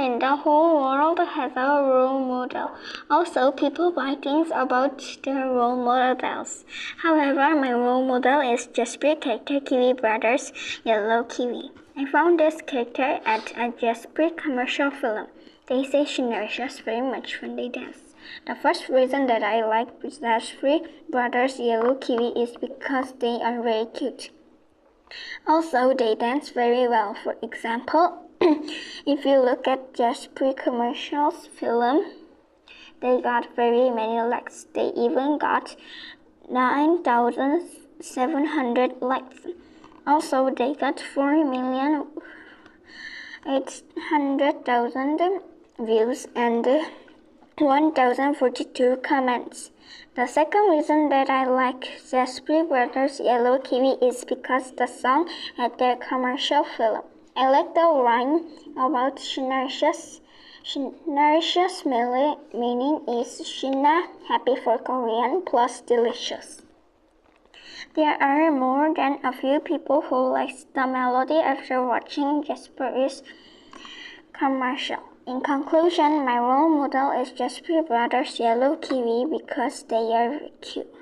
in the whole world has a role model. Also, people buy things about their role models. However, my role model is Jasper character Kiwi Brothers' Yellow Kiwi. I found this character at a Jasper commercial film. They say she nourishes very much when they dance. The first reason that I like Jasper Brothers' Yellow Kiwi is because they are very cute. Also, they dance very well. For example, if you look at Jasper commercials film, they got very many likes. They even got 9,700 likes. Also, they got 4,800,000 views and 1,042 comments. The second reason that I like Jasper Brothers' Yellow Kiwi is because the song at their commercial film. I like the rhyme about she nourishes meaning is Shina, happy for Korean, plus delicious. There are more than a few people who likes the melody after watching Jasper's commercial. In conclusion, my role model is Jasper Brothers' Yellow Kiwi because they are cute.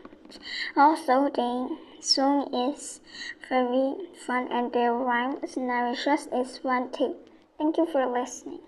Also, their song is very fun and their rhyme nourishes is fun too. Thank you for listening.